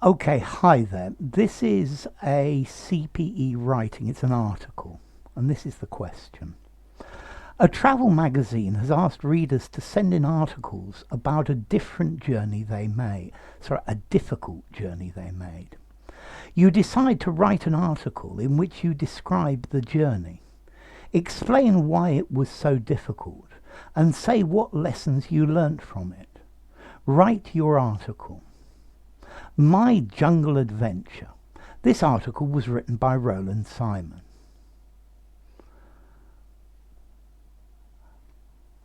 Okay, hi there. This is a CPE writing, it's an article, and this is the question. A travel magazine has asked readers to send in articles about a different journey they made, sorry, a difficult journey they made. You decide to write an article in which you describe the journey, explain why it was so difficult, and say what lessons you learnt from it. Write your article. My Jungle Adventure. This article was written by Roland Simon.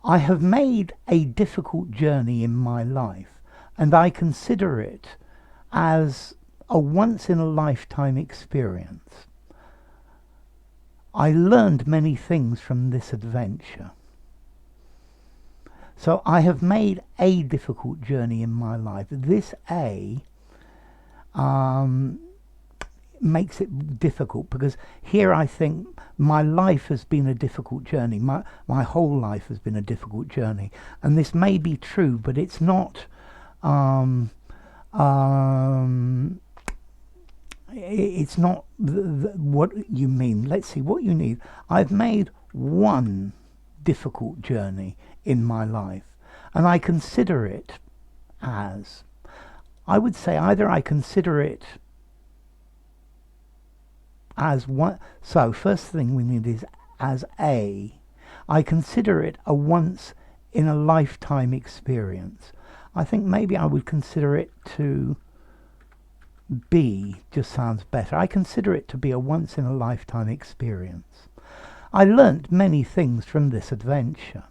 I have made a difficult journey in my life, and I consider it as a once-in-a-lifetime experience. I learned many things from this adventure. So I have made a difficult journey in my life. This A makes it difficult because here I think my life has been a difficult journey. My whole life has been a difficult journey, and this may be true, but it's not. It's not what you mean. Let's see what you need. I've made one difficult journey in my life, and I consider it as. I would say either I consider it as one. So first thing we need is as A. I consider it a once in a lifetime experience. I think maybe I would consider it to B. Just sounds better. I consider it to be a once in a lifetime experience. I learnt many things from this adventure.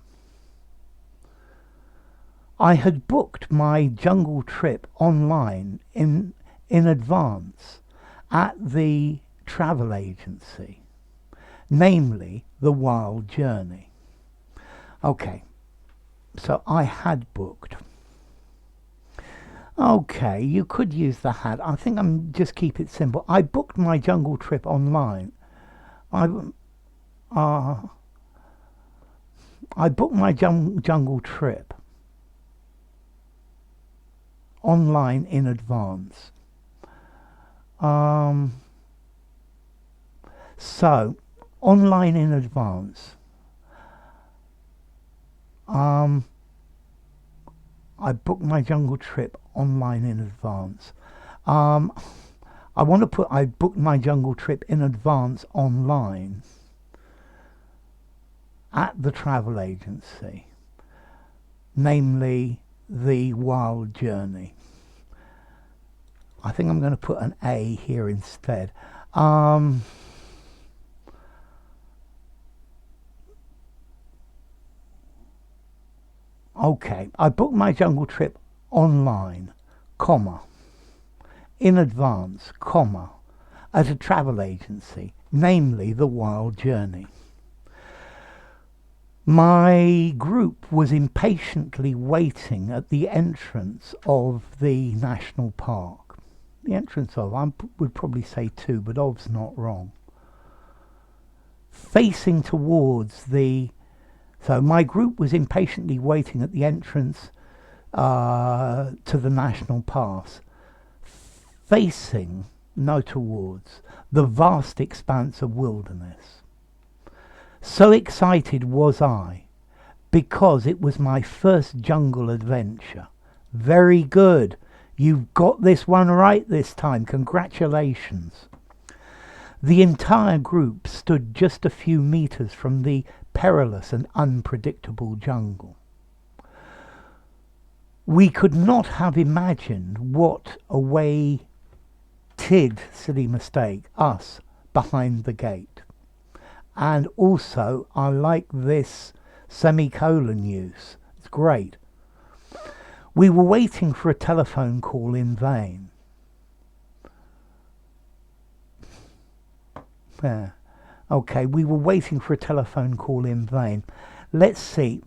I had booked my jungle trip online in advance at the travel agency, namely The Wild Journey. Okay, so I had booked. Okay, you could use the had. I think I'm just keep it simple. I booked my jungle trip online. I booked my jungle trip online in advance. So online in advance. I booked my jungle trip online in advance. I want to put I booked my jungle trip in advance online at the travel agency, namely The Wild Journey. I think I'm going to put an A here instead. Okay, I booked my jungle trip online, comma, in advance, comma, at a travel agency, namely The Wild Journey. My group was impatiently waiting at the entrance of the national park. The entrance of, I would probably say two, but of's not wrong. Facing towards the, so my group was impatiently waiting at the entrance to the national pass, facing, no towards, the vast expanse of wilderness. So excited was I, because it was my first jungle adventure. Very good. You've got this one right this time. Congratulations. The entire group stood just a few meters from the perilous and unpredictable jungle. We could not have imagined what awaited, silly mistake, us behind the gate. And also, I like this semicolon use. It's great. We were waiting for a telephone call in vain. Yeah. Okay, we were waiting for a telephone call in vain. Let's see.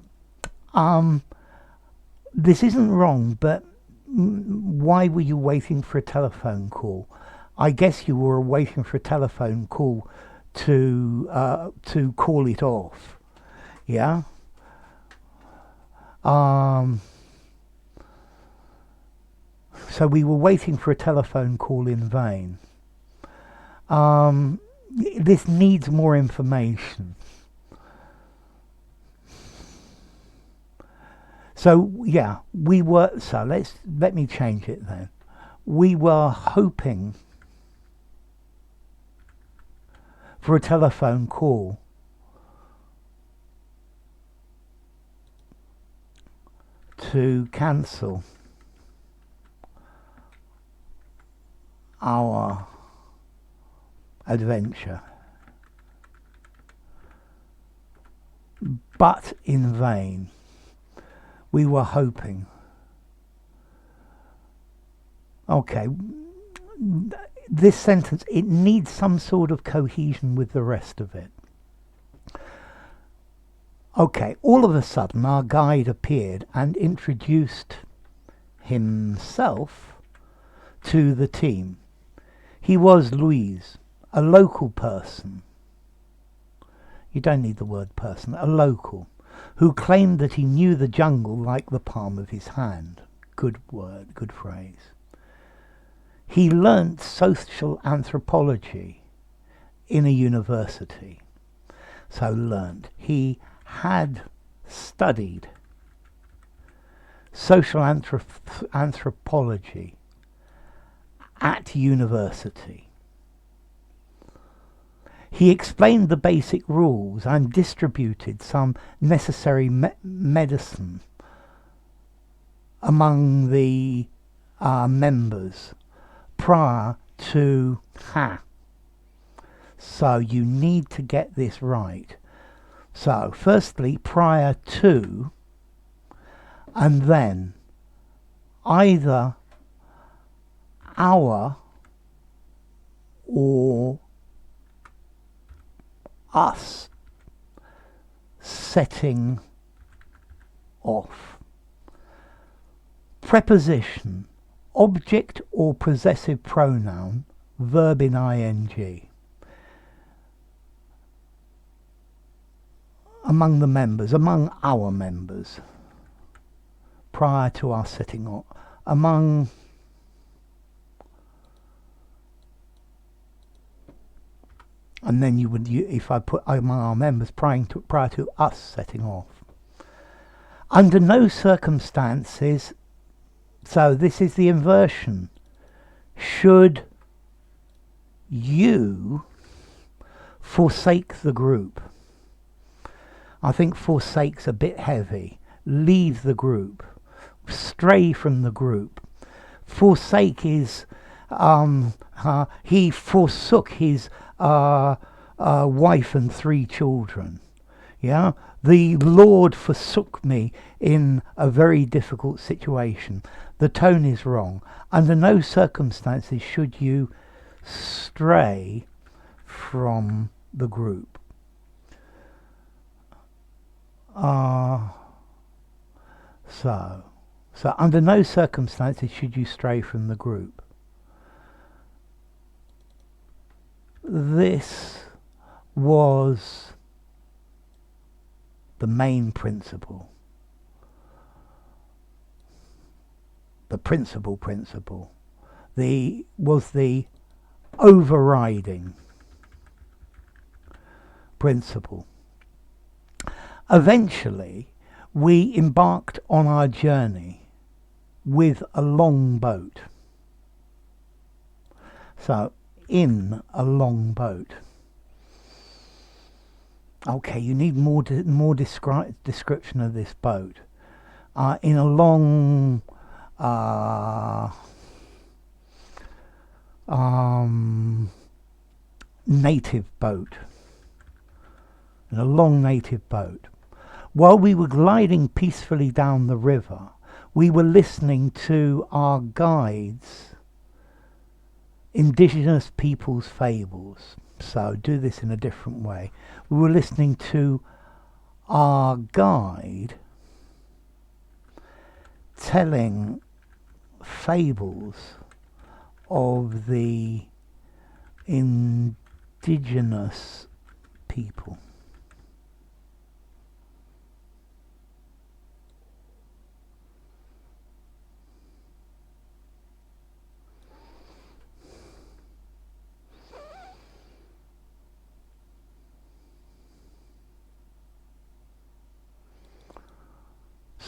This isn't wrong, but why were you waiting for a telephone call? I guess you were waiting for a telephone call to call it off. Yeah. So we were waiting for a telephone call in vain. This needs more information. So yeah, we were, so let me change it then. We were hoping for a telephone call to cancel our adventure, but in vain. We were hoping. Okay, this sentence, it needs some sort of cohesion with the rest of it. Okay, all of a sudden our guide appeared and introduced himself to the team. He was Luiz, a local person. You don't need the word person, a local, who claimed that he knew the jungle like the palm of his hand. Good word, good phrase. He learnt social anthropology in a university. So learnt. He had studied social anthropology at university. He explained the basic rules and distributed some necessary medicine among the members prior to So you need to get this right. So firstly, prior to, and then either our or us setting off. Preposition, object or possessive pronoun, verb in ing. Among the members, among our members, prior to our setting off. Among and then you would, if I put among our members prior to us setting off. Under no circumstances, so this is the inversion, should you forsake the group. I think forsake's a bit heavy. Leave the group. Stray from the group. Forsake is, he forsook his wife and 3 children. Yeah, the Lord forsook me in a very difficult situation. The tone is wrong. Under no circumstances should you stray from the group. So under no circumstances should you stray from the group. This was the main principle. The principal was the overriding principle. Eventually, we embarked on our journey with a long boat. So, in a long boat. Okay, you need more description of this boat. In a long native boat. In a long native boat. While we were gliding peacefully down the river, we were listening to our guides' indigenous people's fables. So do this in a different way. We were listening to our guide telling fables of the indigenous people.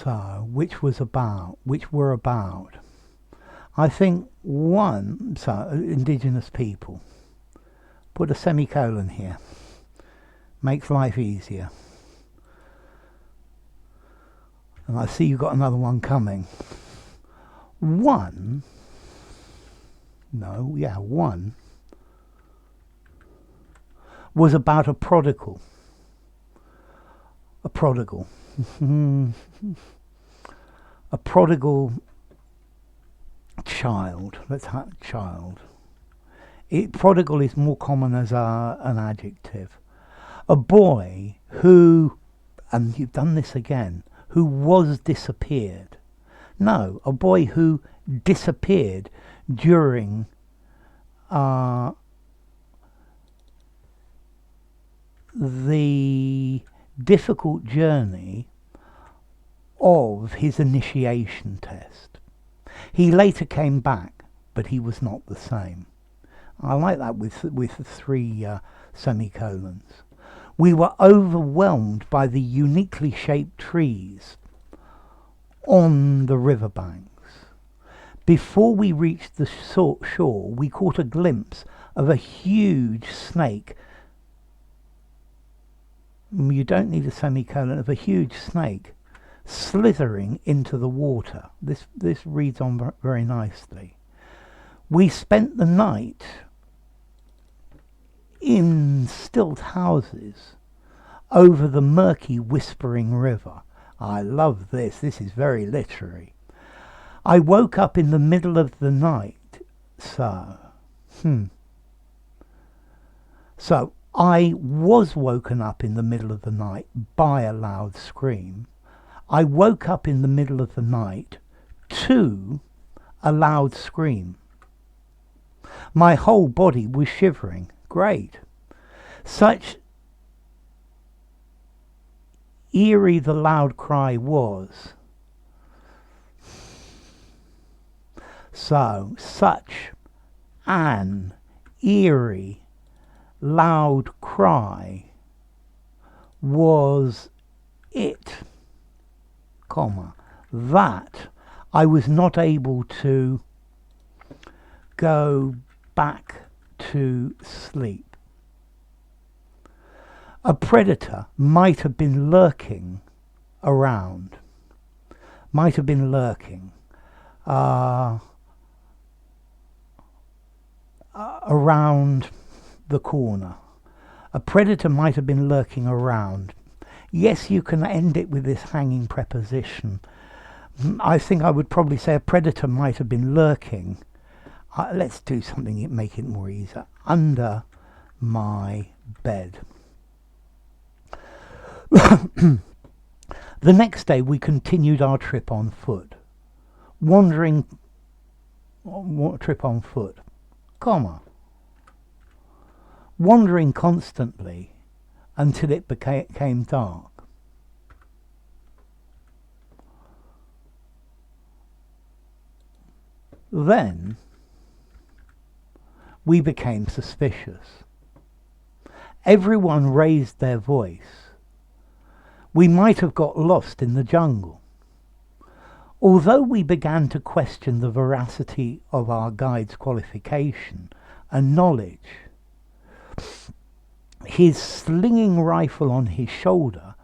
So, which were about, I think one, so indigenous people. Put a semicolon here. Makes life easier. And I see you've got another one coming. One was about a prodigal. A prodigal. A prodigal child. Child. Prodigal is more common as an adjective. A boy who, and you've done this again, who was disappeared. No, a boy who disappeared during the difficult journey of his initiation test. He later came back, but he was not the same. I like that with 3 semicolons. We were overwhelmed by the uniquely shaped trees on the riverbanks. Before we reached the shore, we caught a glimpse of a huge snake. You don't need a semicolon. Of a huge snake slithering into the water. This reads on very nicely. We spent the night in stilt houses over the murky whispering river. I love this. This is very literary. I woke up in the middle of the night. So I was woken up in the middle of the night by a loud scream. I woke up in the middle of the night to a loud scream. My whole body was shivering. Great. Such eerie the loud cry was. So, such an eerie loud cry was it, that I was not able to go back to sleep. A predator might have been lurking around. Around the corner. A predator might have been lurking around. Yes, you can end it with this hanging preposition. I think I would probably say a predator might have been lurking. Let's do something to make it more easier. Under my bed. The next day we continued our trip on foot. Wandering constantly until it became dark. Then we became suspicious. Everyone raised their voice. We might have got lost in the jungle. Although we began to question the veracity of our guide's qualification and knowledge, his slinging rifle on his shoulder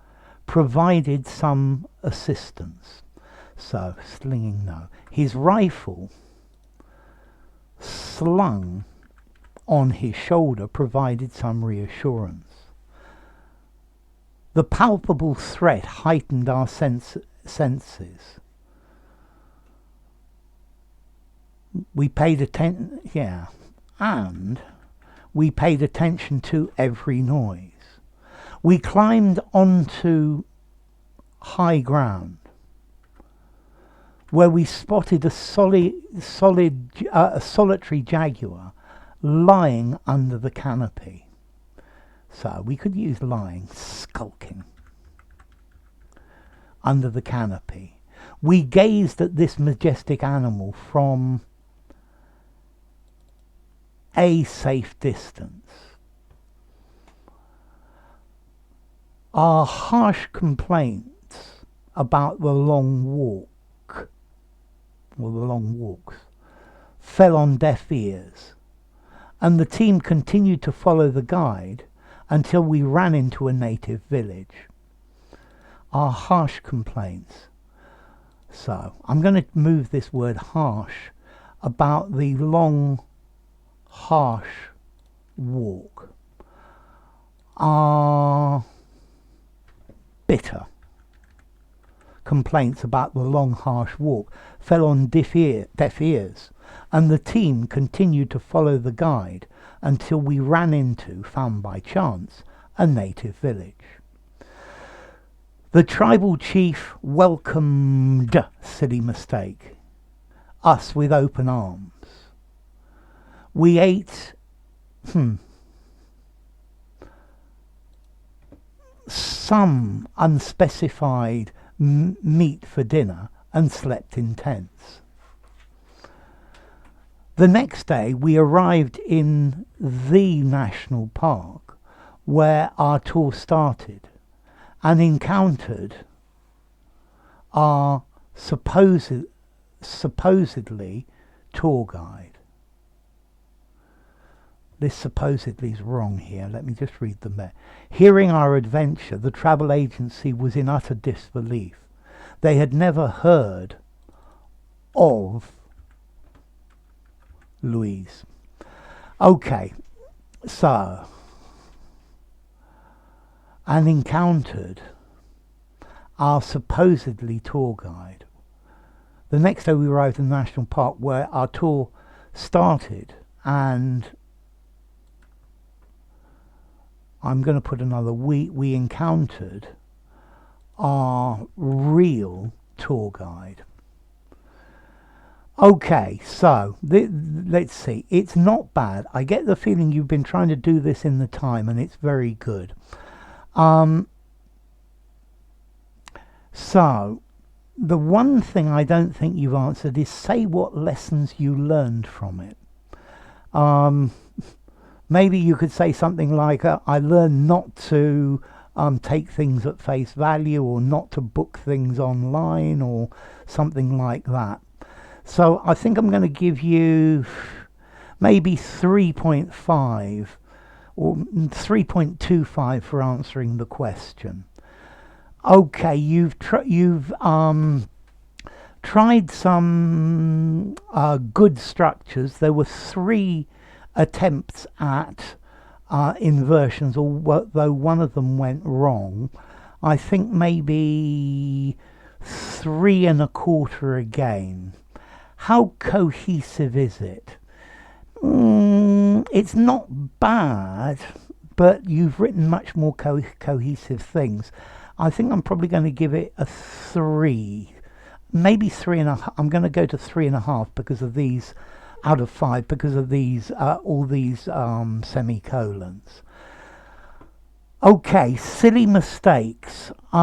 provided some assistance. So, slinging, no. His rifle slung on his shoulder provided some reassurance. The palpable threat heightened our senses. We paid attention, and we paid attention to every noise. We climbed onto high ground, where we spotted a solitary jaguar lying under the canopy. So we could use lying, skulking under the canopy. We gazed at this majestic animal from a safe distance. Our harsh complaints about the long walk, or the long walks, fell on deaf ears, and the team continued to follow the guide until we ran into a native village. Are harsh complaints. So, I'm going to move this word harsh about the long, harsh walk. Are bitter complaints about the long, harsh walk fell on deaf ears, and the team continued to follow the guide until we ran into, found by chance, a native village. The tribal chief welcomed, silly mistake, us with open arms. We ate some unspecified meat for dinner and slept in tents. The next day we arrived in the national park where our tour started and encountered our supposedly tour guide. This supposedly is wrong here. Let me just read them there. Hearing our adventure, the travel agency was in utter disbelief. They had never heard of Luiz. Okay, so, and encountered our supposedly tour guide. The next day we arrived in the national park where our tour started, and I'm going to put another we encountered our real tour guide. Okay, so let's see. It's not bad. I get the feeling you've been trying to do this in the time, and it's very good. So the one thing I don't think you've answered is say what lessons you learned from it. Maybe you could say something like, I learned not to take things at face value, or not to book things online, or something like that. So I think I'm going to give you maybe 3.5 or 3.25 for answering the question. Okay, you've tried some good structures. There were 3 attempts at inversions, although one of them went wrong. I think maybe 3 1/4 again. How cohesive is it? It's not bad, but you've written much more cohesive things. I think I'm probably going to give it a 3, maybe 3.5. I'm going to go to 3.5 because of these, out of 5, because of these all these semicolons. Okay, silly mistakes. There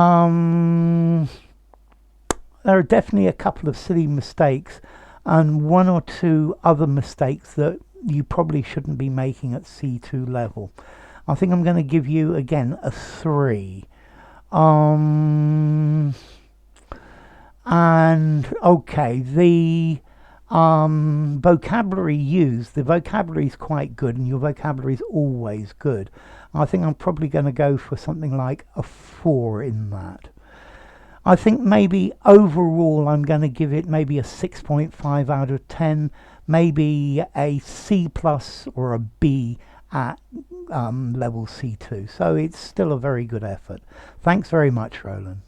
are definitely a couple of silly mistakes, and 1 or 2 other mistakes that you probably shouldn't be making at C2 level. I think I'm going to give you again a 3. And okay, the vocabulary used, the vocabulary is quite good, and your vocabulary is always good. I think I'm probably going to go for something like a 4 in that. I think maybe overall I'm going to give it maybe a 6.5 out of 10, maybe a C+ or a B at level C2. So it's still a very good effort. Thanks very much, Roland.